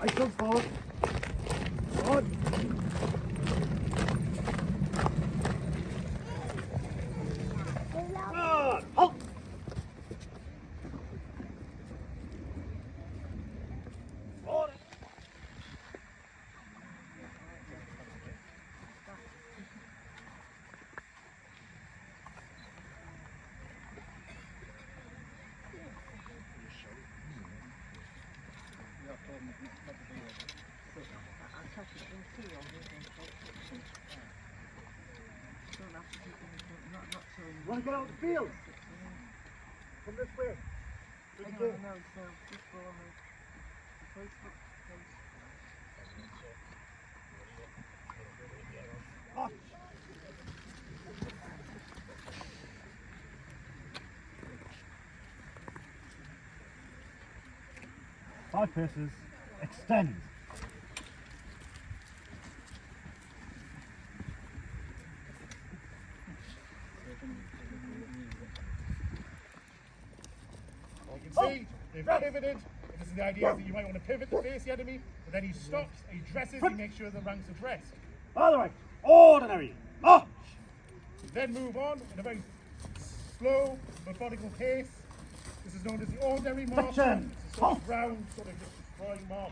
I come forward. Forward. Good. Halt. Forward. You want to get out of the field? Come this way. No, so just go on the Facebook page. Off. Five paces. Extend. You can see they've pivoted. This is the idea that you might want to pivot to face the enemy, but then he stops, he dresses, he makes sure the ranks are dressed. All right. Ordinary. March. Then move on in a very slow, methodical pace. This is known as the ordinary march. Section. It's a sort of round, sort of just destroying march.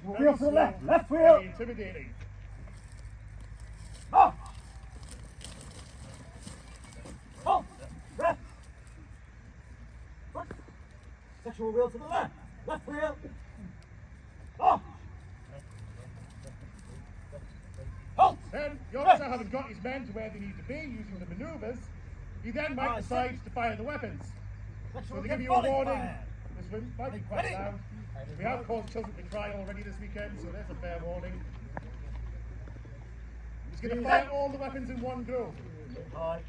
Wheel Very to the slow, left. Left wheel. very intimidating. March. Halt. Left. Foot. Sexual wheel to the left. Left wheel. March. Halt. Then, the officer having got his men to where they need to be using the manoeuvres, he then might decide to fire the weapons. So they give you a warning. This one might be quite loud. We have caused children to cry already this weekend, so there's a fair warning. He's going to fire all the weapons in one go. Right.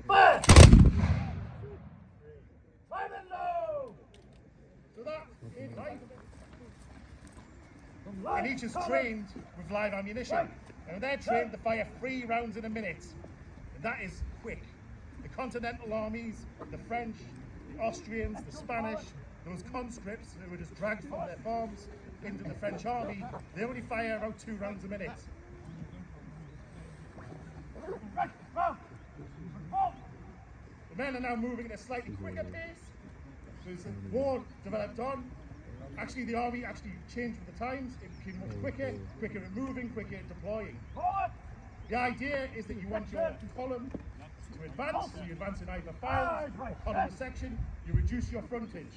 Fire! Time and low! So that's it, right? From light And each is cover. trained with live ammunition. And they're trained to fire 3 rounds in a minute. And that is quick. The Continental armies, the French, the Austrians, the Spanish, those conscripts who were just dragged from their farms into the French army, they only fire about 2 rounds a minute. Right, round. Halt. The men are now moving at a slightly quicker pace. So as the war developed on, actually the army actually changed with the times. It became much quicker, quicker at moving, quicker at deploying. Forward. The idea is that you want your column to advance, so you advance in either file or column or section, you reduce your frontage.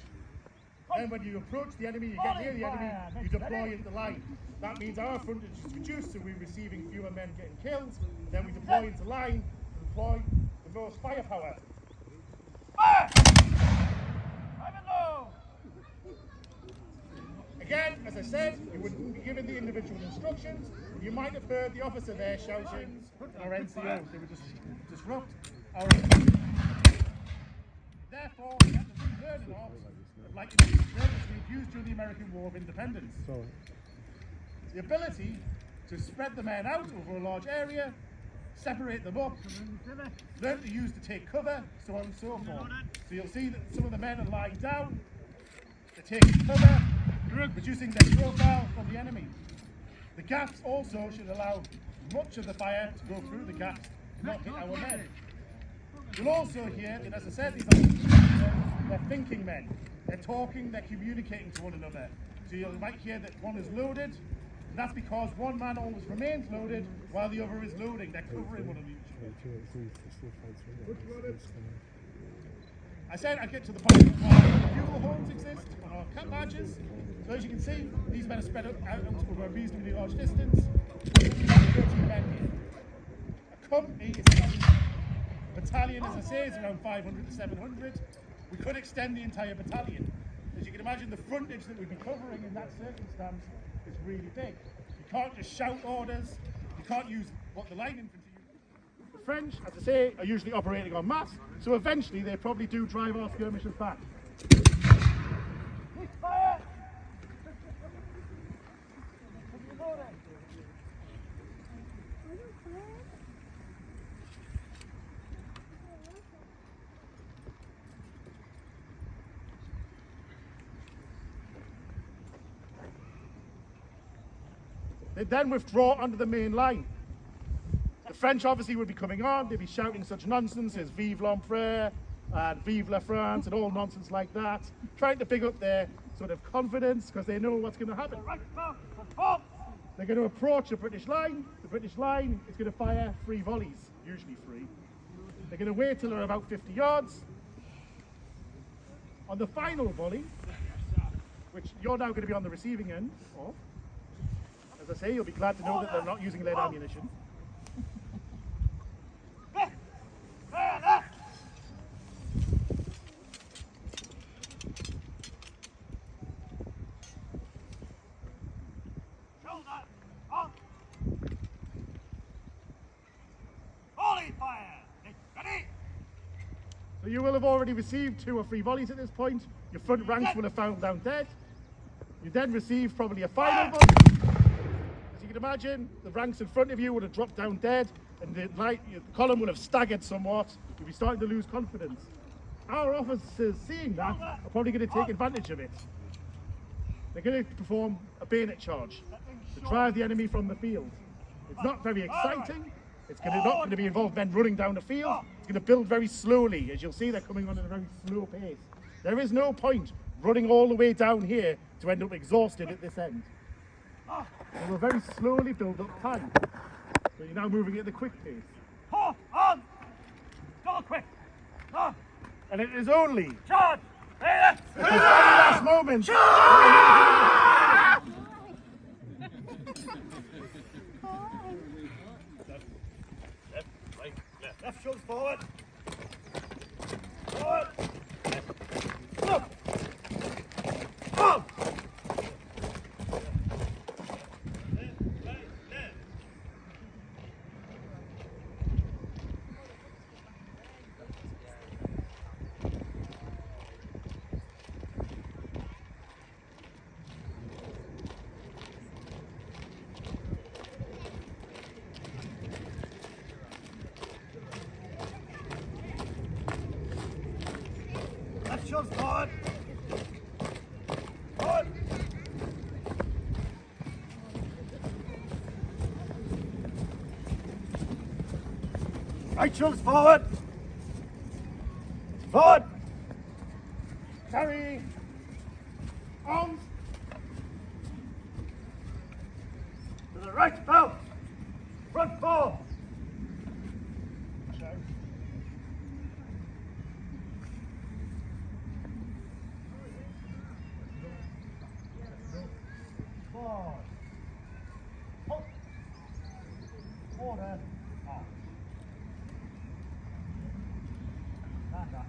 Then when you approach the enemy, you get near the enemy, you deploy into line. That means our frontage is reduced, so we're receiving fewer men getting killed. Then we deploy into line, to deploy the most firepower. Fire! Time and low! Again, as I said, you wouldn't be given the individual instructions. You might have heard the officer there shouting our NCOs. They would just disrupt our NCOs. Therefore, we have to relearn an art of like the service we've used during the American War of Independence. The ability to spread the men out over a large area, separate them up, learn to use to take cover, so on and so forth. So you'll see that some of the men are lying down, they're taking cover, reducing their profile from the enemy. The gaps also should allow much of the fire to go through the gaps, not hit our men. You'll also hear that, as I said, these are they're thinking men. They're talking, they're communicating to one another. So you might hear that one is loaded, and that's because one man always remains loaded while the other is loading. They're covering one of each other. I said I'd get to the point where fuel holes exist on our cut badges. So as you can see, these men are spread out over a reasonably large distance. 13 men here. A company is battalion, as I say, is around 500 to 700. We could extend the entire battalion. As you can imagine, the frontage that we'd be covering in that circumstance is really big. You can't just shout orders. You can't use what the line infantry use. The French, as I say, are usually operating en masse, so eventually they probably do drive our skirmishers back. Fire! They then withdraw onto the main line. The French obviously would be coming on, they'd be shouting such nonsense as Vive l'Empereur and Vive la France and all nonsense like that, trying to pick up their sort of confidence because they know what's going to happen. They're going to approach the British line. The British line is going to fire 3 volleys, usually 3. They're going to wait till they're about 50 yards. On the final volley, which you're now going to be on the receiving end of, as I say, you'll be glad to know that they're not using lead ammunition. So you will have already received 2 or 3 volleys at this point. Your front ranks will have fallen down dead. You then receive probably a final volley. As you can imagine, the ranks in front of you would have dropped down dead, and the column will have staggered somewhat. You'll be starting to lose confidence. Our officers, seeing that, are probably going to take advantage of it. They're going to perform a bayonet charge to drive the enemy from the field. It's not very exciting. It's not going to be involved men running down the field. It's going to build very slowly. As you'll see, they're coming on at a very slow pace. There is no point running all the way down here to end up exhausted at this end. They will very slowly build up time. So you're now moving at the quick pace. On! Go quick! On! And it is only Charge! at the very last moment. Left shoulders forward. Forward. Up. Up. Left shoulders forward. Forward. Right shoulders forward. Forward. Carry. Arms. To the right belt. Front 4. Forward. Up. Order. Off. Stand up.